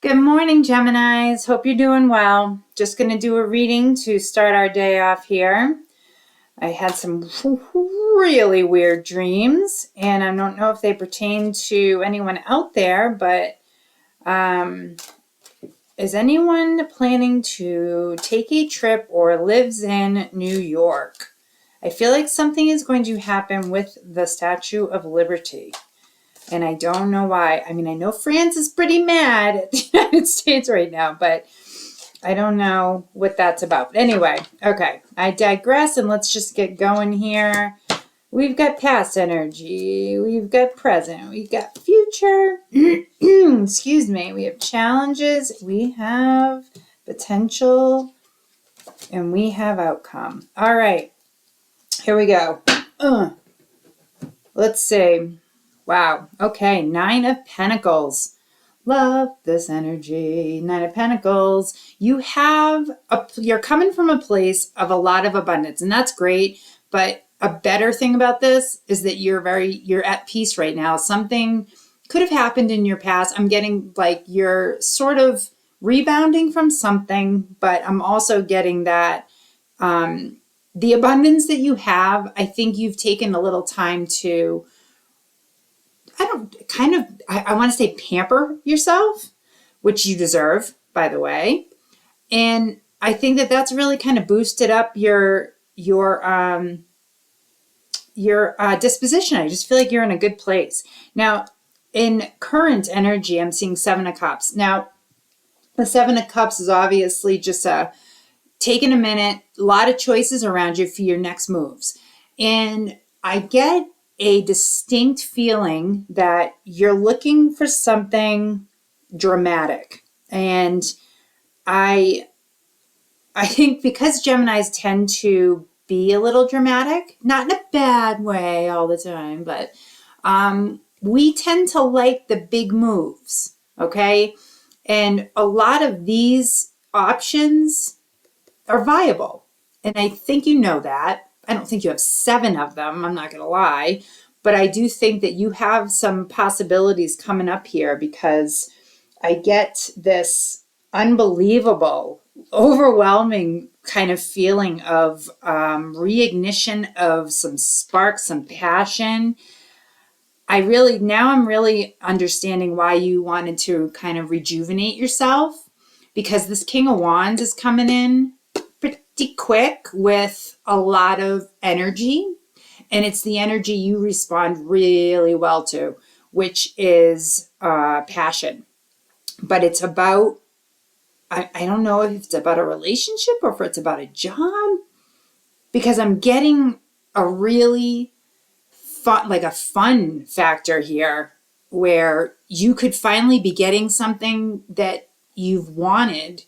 Good morning, Geminis. Hope you're doing well. Just going to do a reading to start our day off here. I had some really weird dreams, and I don't know if they pertain to anyone out there, but is anyone planning to take a trip or lives in New York? I feel like something is going to happen with the Statue of Liberty. And I don't know why. I mean, I know France is pretty mad at the United States right now, but I don't know what that's about. But anyway, okay, I digress, and let's just get going here. We've got past energy, we've got present, we've got future, excuse me, we have challenges, we have potential, and we have outcome. All right, here we go. Let's see. Wow. Okay. 9 of Pentacles. Love this energy. 9 of Pentacles. You're coming from a place of a lot of abundance, and that's great. But a better thing about this is that you're at peace right now. Something could have happened in your past. I'm getting like you're sort of rebounding from something, but I'm also getting that the abundance that you have, I think you've taken a little time to I want to say pamper yourself, which you deserve, by the way. And I think that that's really kind of boosted up your disposition. I just feel like you're in a good place. Now, in current energy, I'm seeing 7 of Cups. Now, the 7 of Cups is obviously just taking a minute, a lot of choices around you for your next moves. And I get a distinct feeling that you're looking for something dramatic. And I think because Geminis tend to be a little dramatic, not in a bad way all the time, but we tend to like the big moves, okay? And a lot of these options are viable. And I think you know that. I don't think you have 7 of them, I'm not going to lie, but I do think that you have some possibilities coming up here because I get this unbelievable, overwhelming kind of feeling of reignition of some spark, some passion. I'm really understanding why you wanted to kind of rejuvenate yourself, because this King of Wands is coming in pretty quick with a lot of energy, and it's the energy you respond really well to, which is passion. But it's about, I don't know if it's about a relationship or if it's about a job, because I'm getting a really fun factor here where you could finally be getting something that you've wanted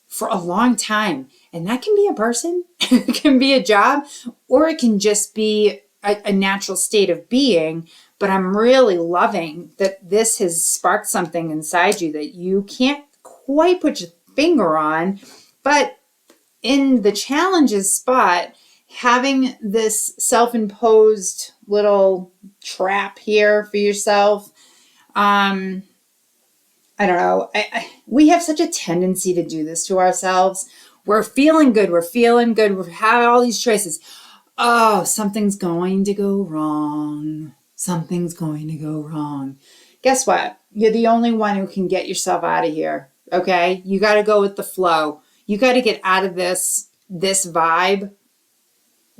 for a long time. And that can be a person, it can be a job, or it can just be a natural state of being. But I'm really loving that this has sparked something inside you that you can't quite put your finger on. But in the challenges spot, having this self-imposed little trap here for yourself, I don't know. We have such a tendency to do this to ourselves. We're feeling good. We have all these choices. Oh, something's going to go wrong. Something's going to go wrong. Guess what? You're the only one who can get yourself out of here. Okay? You got to go with the flow. You got to get out of this vibe,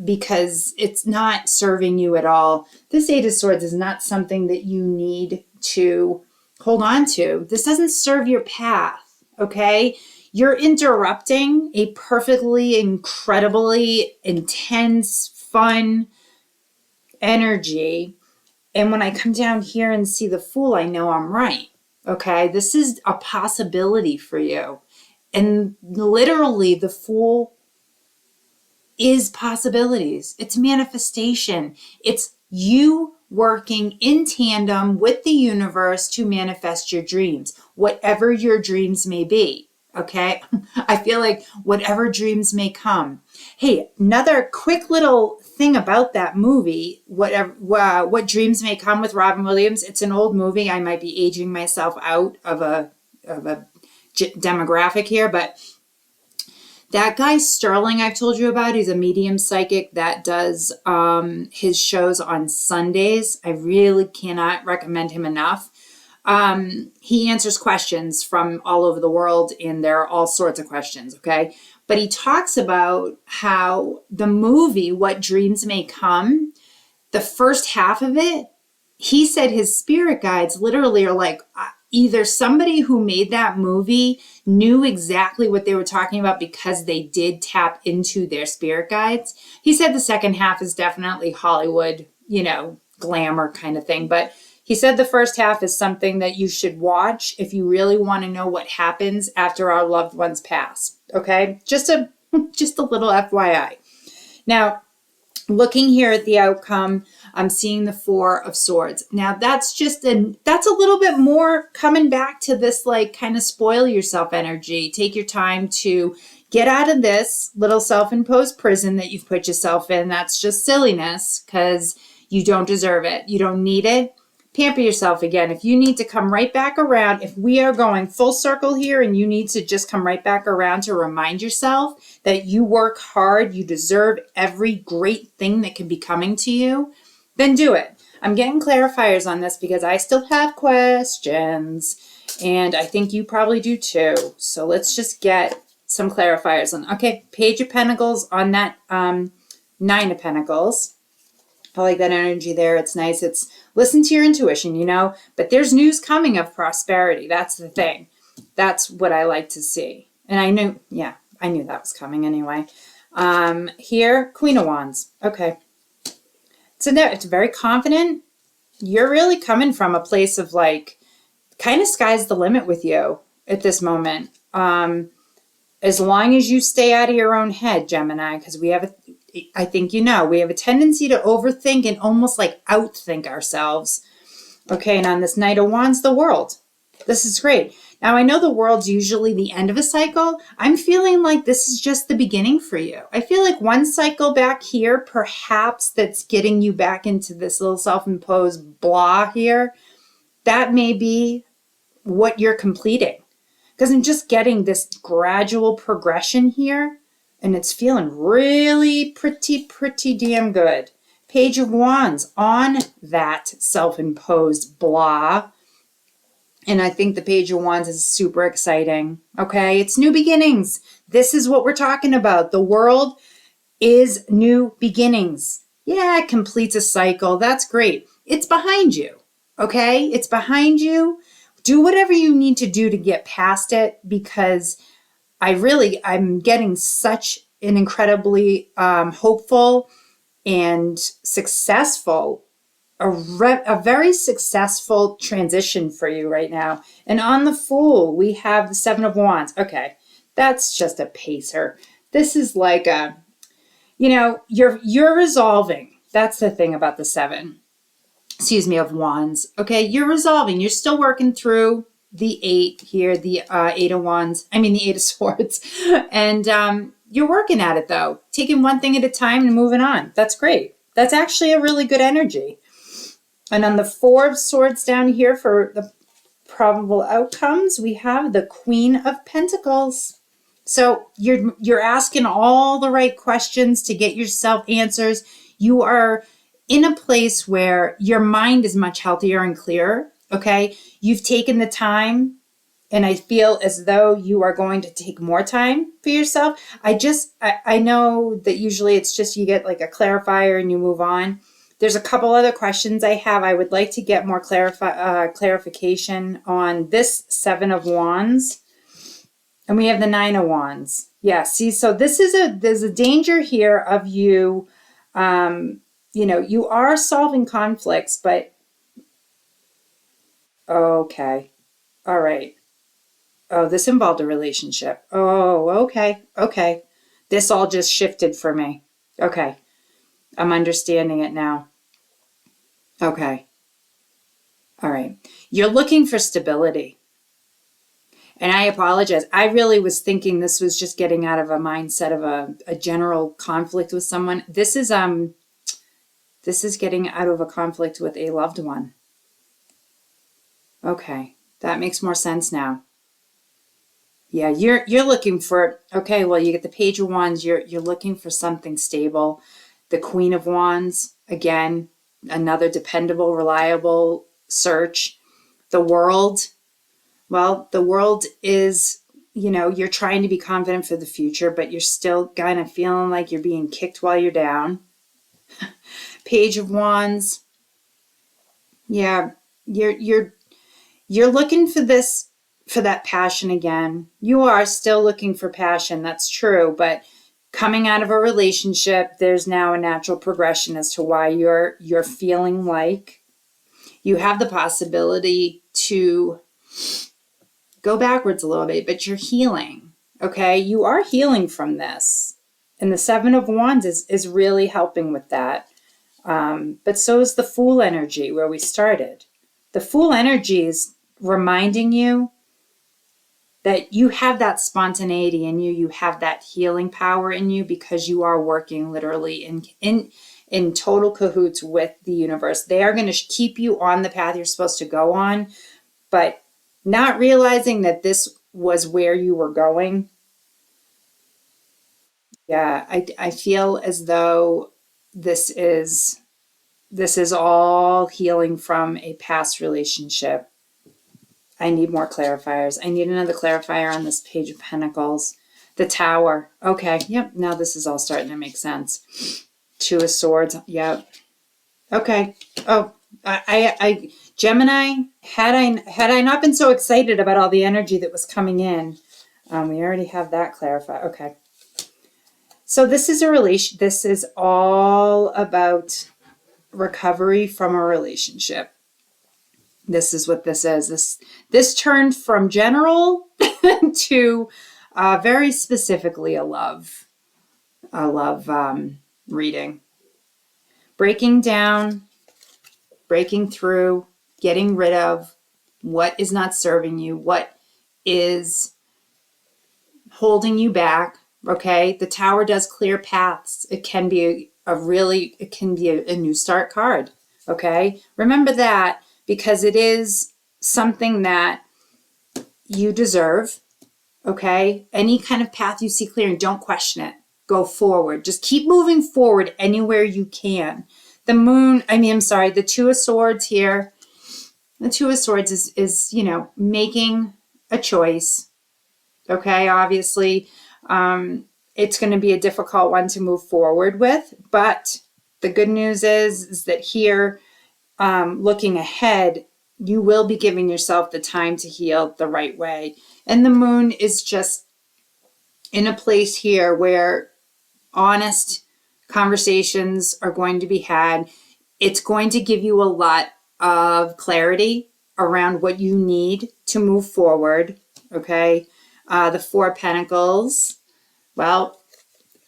because it's not serving you at all. This 8 of Swords is not something that you need to hold on to. This doesn't serve your path, okay? You're interrupting a perfectly, incredibly intense, fun energy. And when I come down here and see the Fool, I know I'm right, okay? This is a possibility for you. And literally, the Fool is possibilities. It's manifestation. It's you working in tandem with the universe to manifest your dreams, whatever your dreams may be. Okay. I feel like whatever dreams may come. Hey, another quick little thing about that movie, What Dreams May Come with Robin Williams. It's an old movie. I might be aging myself out of a demographic here, but that guy Sterling I've told you about, he's a medium psychic that does his shows on Sundays. I really cannot recommend him enough. He answers questions from all over the world, and there are all sorts of questions, okay? But he talks about how the movie, What Dreams May Come, the first half of it, he said his spirit guides literally are like, either somebody who made that movie knew exactly what they were talking about because they did tap into their spirit guides. He said the second half is definitely Hollywood, glamour kind of thing. But he said the first half is something that you should watch if you really want to know what happens after our loved ones pass. Okay? Just a little FYI. Now, looking here at the outcome, I'm seeing the Four of Swords. Now that's a little bit more coming back to this like kind of spoil yourself energy. Take your time to get out of this little self-imposed prison that you've put yourself in. That's just silliness because you don't deserve it. You don't need it. Pamper yourself again. If you need to come right back around, if we are going full circle here and you need to just come right back around to remind yourself that you work hard, you deserve every great thing that can be coming to you, then do it. I'm getting clarifiers on this because I still have questions and I think you probably do too. So let's just get some clarifiers on. Okay, Page of Pentacles on that Nine of Pentacles. I like that energy there. It's nice. It's listen to your intuition, but there's news coming of prosperity. That's the thing. That's what I like to see. And I knew that was coming anyway. Here, Queen of Wands. Okay. So there, it's very confident. You're really coming from a place of like, kind of sky's the limit with you at this moment. As long as you stay out of your own head, Gemini, because we have I think we have a tendency to overthink and almost like outthink ourselves. Okay, and on this Knight of Wands, the World. This is great. Now, I know the World's usually the end of a cycle. I'm feeling like this is just the beginning for you. I feel like one cycle back here, perhaps that's getting you back into this little self-imposed blah here, that may be what you're completing. Because I'm just getting this gradual progression here. And it's feeling really pretty damn good. Page of Wands on that self-imposed blah. And I think the Page of Wands is super exciting. Okay, it's new beginnings. This is what we're talking about. The world is new beginnings. Yeah, it completes a cycle. That's great. It's behind you. Okay, it's behind you. Do whatever you need to do to get past it because I'm getting such an incredibly hopeful and successful, a very successful transition for you right now. And on the Fool, we have the Seven of Wands. Okay, that's just a pacer. This is like you're resolving. That's the thing about the Seven, of Wands. Okay, you're resolving. You're still working through the Eight here, the Eight of Wands. I mean, the Eight of Swords. And you're working at it, though. Taking one thing at a time and moving on. That's great. That's actually a really good energy. And on the Four of Swords down here for the probable outcomes, we have the Queen of Pentacles. So you're asking all the right questions to get yourself answers. You are in a place where your mind is much healthier and clearer. Okay, you've taken the time, and I feel as though you are going to take more time for yourself. I know that usually it's just you get like a clarifier and you move on. There's a couple other questions I have. I would like to get more clarification on this Seven of Wands, and we have the Nine of Wands. Yeah, see, so there's a danger here of you. You are solving conflicts, but okay. All right. Oh, this involved a relationship. Oh, okay. Okay. This all just shifted for me. Okay. I'm understanding it now. Okay. All right. You're looking for stability. And I apologize. I really was thinking this was just getting out of a mindset of a general conflict with someone. This is getting out of a conflict with a loved one. Okay. That makes more sense now. Yeah, you're looking for, okay, well, you get the Page of Wands, you're looking for something stable. The Queen of Wands, again, another dependable, reliable search. The World, well, the World is, you're trying to be confident for the future, but you're still kind of feeling like you're being kicked while you're down. Page of Wands, yeah, you're looking for this, for that passion again. You are still looking for passion, that's true, but coming out of a relationship, there's now a natural progression as to why you're feeling like you have the possibility to go backwards a little bit, but you're healing. Okay, you are healing from this. And the Seven of Wands is really helping with that. But so is the Fool energy where we started. The Fool energy is reminding you that you have that spontaneity in you, you have that healing power in you because you are working literally in total cahoots with the universe. They are going to keep you on the path you're supposed to go on, but not realizing that this was where you were going. Yeah, I feel as though this is all healing from a past relationship. I need more clarifiers. I need another clarifier on this Page of Pentacles. The Tower. Okay, yep, now this is all starting to make sense. Two of Swords. Yep. Okay. Oh, I Gemini, had I not been so excited about all the energy that was coming in, we already have that clarified. Okay. So this is a relation. This is all about recovery from a relationship. This is what this is. This turned from general to very specifically a love reading. Breaking down, breaking through, getting rid of what is not serving you, what is holding you back. Okay, the Tower does clear paths. It can be a new start card. Okay, remember that, because it is something that you deserve. Okay, any kind of path you see clearing, don't question it. Go forward. Just keep moving forward anywhere you can. The Two of Swords here. The Two of Swords is making a choice. Okay, obviously, it's going to be a difficult one to move forward with, but the good news is that here, looking ahead, you will be giving yourself the time to heal the right way. And the Moon is just in a place here where honest conversations are going to be had. It's going to give you a lot of clarity around what you need to move forward. Okay. The Four of Pentacles. Well,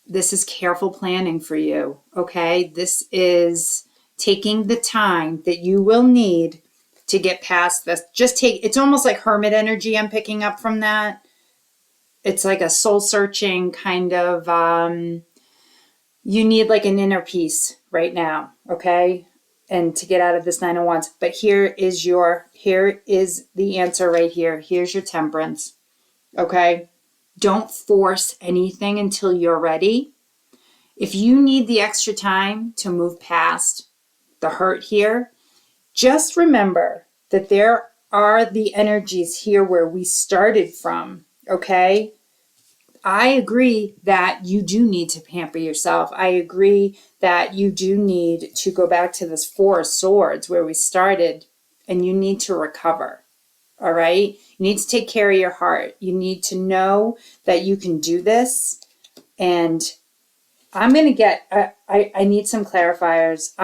this is careful planning for you. Okay. This is taking the time that you will need to get past this. It's almost like Hermit energy I'm picking up from that. It's like a soul searching kind of, you need like an inner peace right now. Okay. And to get out of this Nine of Wands. But here is the answer right here. Here's your Temperance. Okay. Don't force anything until you're ready. If you need the extra time to move past the hurt here, just remember that there are the energies here where we started from. Okay. I agree that you do need to pamper yourself. I agree that you do need to go back to this Four of Swords where we started, and you need to recover. All right. You need to take care of your heart. You need to know that you can do this. And I'm going to get, I need some clarifiers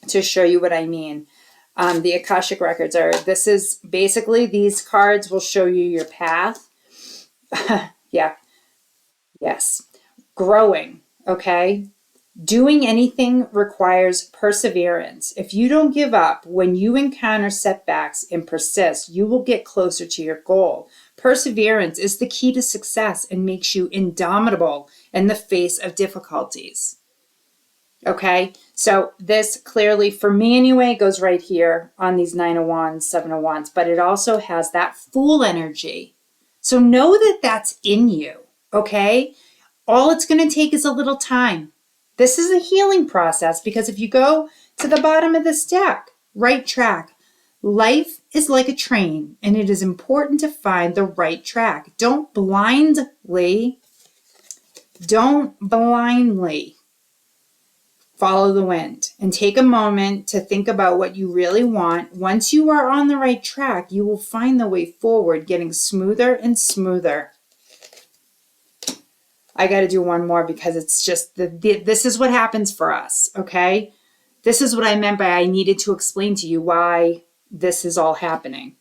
to show you what I mean. The Akashic Records this is basically, these cards will show you your path. Yeah. Yes. Growing. Okay. Doing anything requires perseverance. If you don't give up when you encounter setbacks and persist, you will get closer to your goal. Perseverance is the key to success and makes you indomitable in the face of difficulties. Okay, so this clearly, for me anyway, goes right here on these Nine of Wands, Seven of Wands, but it also has that Fool energy. So know that that's in you, okay? All it's going to take is a little time. This is a healing process because if you go to the bottom of this deck, right track, life is like a train and it is important to find the right track. Don't blindly follow the wind and take a moment to think about what you really want. Once you are on the right track, you will find the way forward, getting smoother and smoother. I got to do one more because it's just, this is what happens for us, okay? This is what I meant by I needed to explain to you why this is all happening.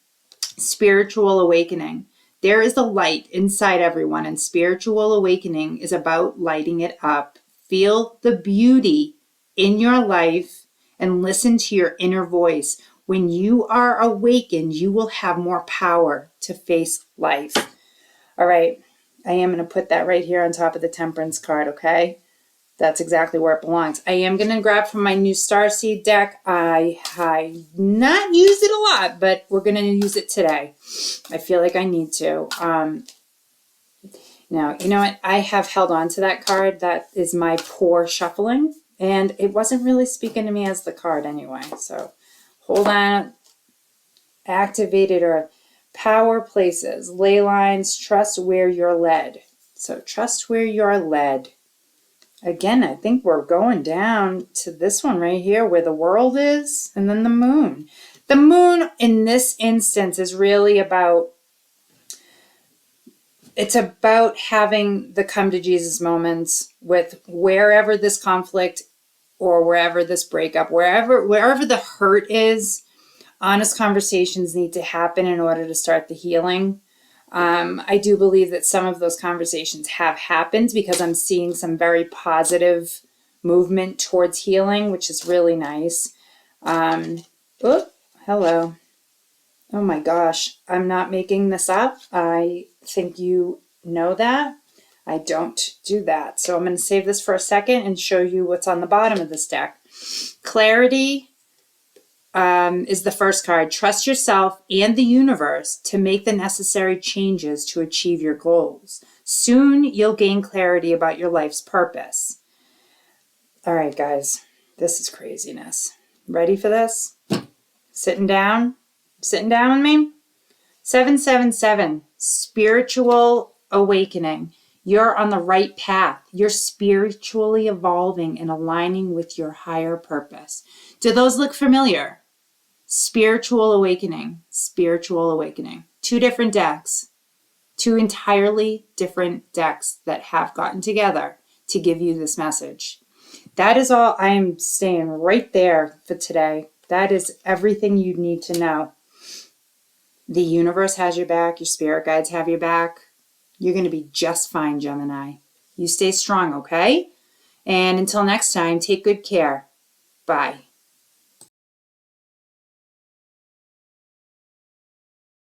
Spiritual awakening. There is a light inside everyone, and spiritual awakening is about lighting it up. Feel the beauty in your life and listen to your inner voice. When you are awakened, you will have more power to face life. All right, I am going to put that right here on top of the Temperance card, okay? That's exactly where it belongs. I am going to grab from my new Starseed deck. I not used it a lot, but we're going to use it today. I feel like I need to. Now, you know what? I have held on to that card. That is my poor shuffling. And it wasn't really speaking to me as the card anyway. So hold on. Activated or power places, ley lines, trust where you're led. So trust where you're led. Again, I think we're going down to this one right here where the world is and then the moon. The moon in this instance is really about, it's about having the come to Jesus moments with wherever this conflict or wherever this breakup, wherever the hurt is. Honest conversations need to happen in order to start the healing. I do believe that some of those conversations have happened because I'm seeing some very positive movement towards healing, which is really nice. Oh, hello. Oh my gosh, I'm not making this up. I think you know that. I don't do that. So I'm going to save this for a second and show you what's on the bottom of this deck. Clarity is the first card. Trust yourself and the universe to make the necessary changes to achieve your goals. Soon you'll gain clarity about your life's purpose. All right, guys, this is craziness. Ready for this? Sitting down? Sitting down with me? 777, spiritual awakening. You're on the right path. You're spiritually evolving and aligning with your higher purpose. Do those look familiar? Spiritual awakening, spiritual awakening. Two different decks, two entirely different decks that have gotten together to give you this message. That is all. I am staying right there for today. That is everything you need to know. The universe has your back. Your spirit guides have your back. You're going to be just fine, Gemini. You stay strong, okay? And until next time, take good care. Bye.